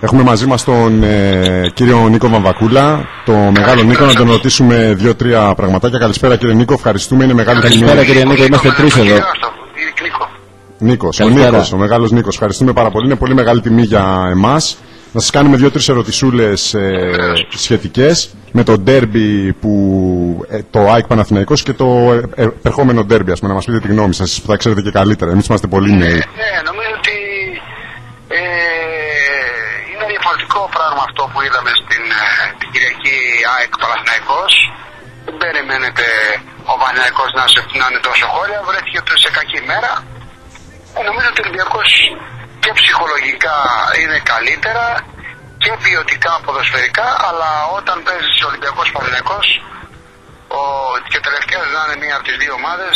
Έχουμε μαζί μας τον κύριο Νίκο Βαμβακούλα, το μεγάλο Νίκο, να τον ρωτήσουμε 2-3 πραγματάκια. Καλησπέρα κύριε Νίκο, ευχαριστούμε. Είναι μεγάλη τιμή. Καλησπέρα κύριε Νίκο, είμαστε τρεις εδώ. Νίκος, ο μεγάλος Νίκος, ευχαριστούμε πάρα πολύ. Είναι πολύ μεγάλη τιμή για εμάς. Να σας κάνουμε 2-3 ερωτησούλες σχετικές με το ντέρμπι που το ΑΕΚ Παναθηναϊκός και το επερχόμενο ντέρμπι, να μας πείτε τη γνώμη σας, που θα ξέρετε και καλύτερα. Εμείς είμαστε πολύ νέοι. Ναι, νομίζω ότι είναι διαφορετικό πράγμα αυτό που είδαμε στην Κυριακή ΑΕΚ Παναθηναϊκός. Δεν περιμένετε ο Παναθηναϊκός να είναι τόσο χώρια, βρέθηκε σε κακή μέρα. Νομίζω ότι ο Ολυμπιακός και ψυχολογικά είναι καλύτερα και ποιοτικά ποδοσφαιρικά, αλλά όταν παίζεις Ολυμπιακός Παναθηναϊκός και τελευταία να είναι μία από τις δύο ομάδες,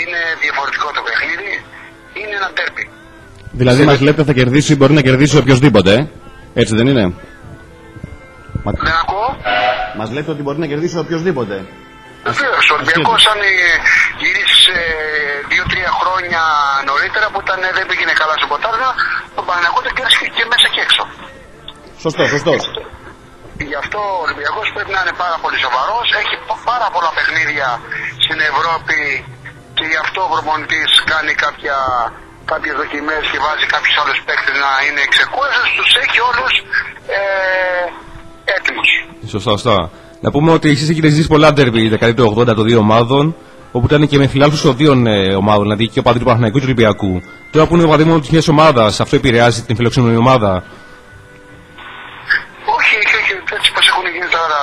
είναι διαφορετικό το παιχνίδι, είναι ένα ντέρμπι. Δηλαδή μας λέτε θα κερδίσει, μπορεί να κερδίσει οποιοσδήποτε, έτσι δεν είναι? Δεν ακούω. Μας λέτε ότι μπορεί να κερδίσει οποιοσδήποτε. Βεβαίως, ο Ολυμπιακός αν γυρίσει 2-3 χρόνια νωρίτερα που δεν πήγαινε καλά στο ποτάμι, τον Παναθηναϊκό τον κέρδισε και μέσα και έξω. Σωστός. Γι' αυτό ο Ολυμπιακός πρέπει να είναι πάρα πολύ σοβαρός. Έχει πάρα πολλά παιχνίδια στην Ευρώπη και γι' αυτό ο προπονητής κάνει κάποιες δοκιμές και βάζει κάποιους άλλους παίκτες να είναι ξεκούραστος. Τους έχει όλους έτοιμους. Σωστά. Να πούμε ότι εσείς έχετε ζήσει πολλά ντέρμπι δεκαετία του 80 των δύο ομάδων, όπου ήταν και με φιλάθλους των δύο ομάδων, δηλαδή και ο παδί του Παναθηναϊκού και του Ολυμπιακού. Τώρα που είναι ο παδί μόνο της μιας ομάδας, αυτό επηρεάζει την φιλοξενούμενη ομάδα? Όχι, έτσι πως έχουν γίνει τώρα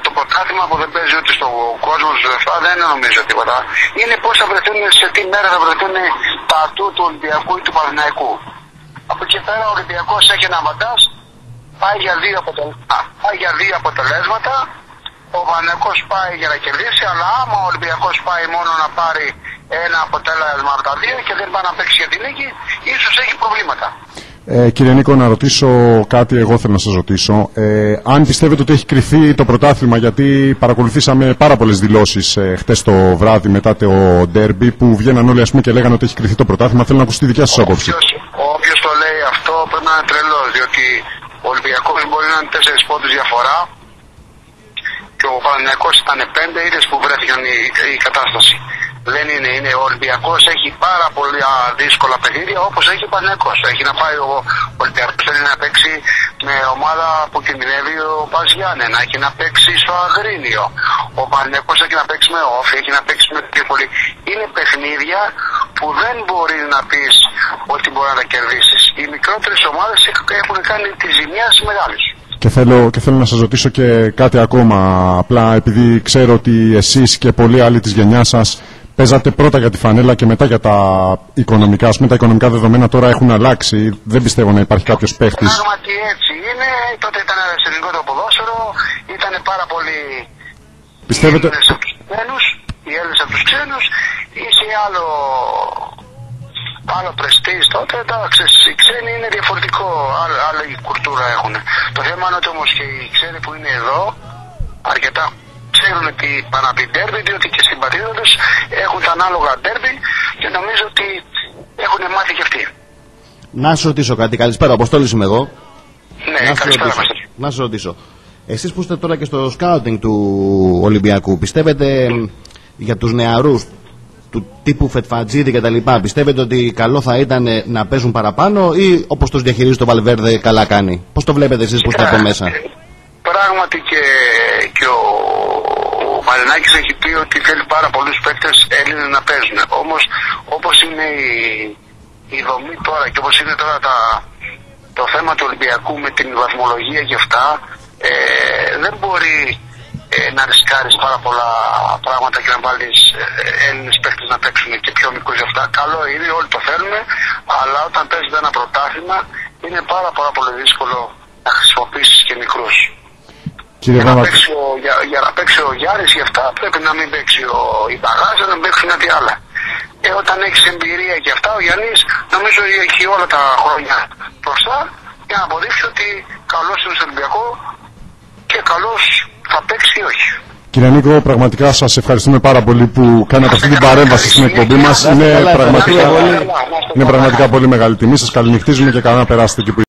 το πρωτάθλημα που δεν παίζει ούτε στον κόσμο, δεν νομίζω τίποτα. Είναι πώς θα βρεθούν, σε τι μέρα θα βρεθούν τα ατού του Ολυμπιακού ή του Παναθηναϊκού. Από εκεί πέρα ο Ολυμπιακός έχει ένα βαντάζ, πάει για δύο αποτελέσματα, ο Παναθηναϊκός πάει για να κερδίσει, αλλά άμα ο Ολυμπιακός πάει μόνο να πάρει ένα αποτέλεσμα από τα δύο και δεν πάει να παίξει για την νίκη, ίσως έχει προβλήματα. Κύριε Νίκο, να ρωτήσω κάτι, εγώ θέλω να σας ρωτήσω. Αν πιστεύετε ότι έχει κρυθεί το πρωτάθλημα, γιατί παρακολουθήσαμε πάρα πολλές δηλώσεις χτες το βράδυ μετά το ντέρμπι που βγαίναν όλοι και λέγανε ότι έχει κρυθεί το πρωτάθλημα. Θέλω να ακούσω τη δικιά σας άποψη. Όποιος το λέει αυτό πρέπει να είναι τρελός, διότι ο Ολυμπιακός μπορεί να είναι 4 πόντους διαφορά και ο Παναθηναϊκός ήταν 5, είδες που βρέθηκε η κατάσταση. Δεν είναι, ο Ολυμπιακός έχει πάρα πολύ δύσκολα παιχνίδια όπως έχει ο Παναθηναϊκός. Έχει να πάει ο Ολυμπιακός, θέλει να παίξει με ομάδα που κινδυνεύει ο Πας Γιάννενα, έχει να παίξει στο Αγρίνιο. Ο Παναθηναϊκός έχει να παίξει με Όφη, έχει να παίξει με Τρίπολη. Είναι παιχνίδια που δεν μπορεί να πεις ότι μπορεί να τα κερδίσεις. Οι μικρότερες ομάδες έχουν κάνει τη ζημιά στις μεγάλες. Και θέλω να σας ρωτήσω και κάτι ακόμα, απλά επειδή ξέρω ότι εσείς και πολλοί άλλοι της γενιάς σας παίζατε πρώτα για τη φανέλα και μετά για τα οικονομικά. Ας πούμε, τα οικονομικά δεδομένα τώρα έχουν αλλάξει. Δεν πιστεύω να υπάρχει κάποιος παίχτης. Πράγματι έτσι είναι. Τότε ήταν σε ελληνικό το ποδόσφαιρο. Ήταν πάρα πολύ. Πιστεύετε? Οι Έλληνες από τους ξένους. Είχε άλλο πρεστίζ τότε. Εντάξει, οι ξένοι είναι διαφορετικό. Άλλη κουλτούρα έχουν. Το θέμα είναι ότι όμως και οι ξένοι που είναι εδώ αρκετά ξέρουν ότι πάνε από την ντέρμπι, διότι και στην πατρίδα τους έχουν τα ανάλογα ντέρμπι και νομίζω ότι έχουν μάθει και αυτοί. Να σας ρωτήσω κάτι, καλησπέρα, Αποστόλης είμαι εγώ. Ναι, καλησπέρα. Να σας ρωτήσω, εσείς που είστε τώρα και στο σκάουτινγκ του Ολυμπιακού, πιστεύετε για τους νεαρούς του τύπου Φετφατζίδη και τα λοιπά, πιστεύετε ότι καλό θα ήταν να παίζουν παραπάνω ή όπως τους διαχειρίζει το Βαλβέρδε καλά κάνει? Πώς το βλέπετε εσείς που είστε από μέσα? Πράγματι και ο Μαρινάκης έχει πει ότι θέλει πάρα πολλούς παίκτες Έλληνες να παίζουν. Όμως όπως είναι η δομή τώρα και όπως είναι τώρα το θέμα του Ολυμπιακού με την βαθμολογία και αυτά, δεν μπορεί να ρισκάρεις πάρα πολλά πράγματα και να βάλεις Έλληνες παίκτες να παίξουν και πιο μικρούς για αυτά. Καλό είναι, όλοι το θέλουμε, αλλά όταν παίζεις ένα πρωτάθλημα είναι πάρα πολύ δύσκολο να χρησιμοποιήσεις και μικρούς. Για να παίξει ο Γιάννης και αυτά πρέπει να μην παίξει ο Ιμπαγάζα, να μην παίξει κάτι άλλο. Όταν έχεις εμπειρία και αυτά, ο Γιάννης νομίζω έχει όλα τα χρόνια μπροστά για να αποδείξει ότι καλός είναι στο Ολυμπιακό και καλός θα παίξει ή όχι. Κύριε Νίκο, πραγματικά σας ευχαριστούμε πάρα πολύ που κάνατε αυτή την παρέμβαση στην εκπομπή μας. Είναι πραγματικά πολύ μεγάλη τιμή. Σας καληνυχτίζουμε και καλά να περάσετε εκεί που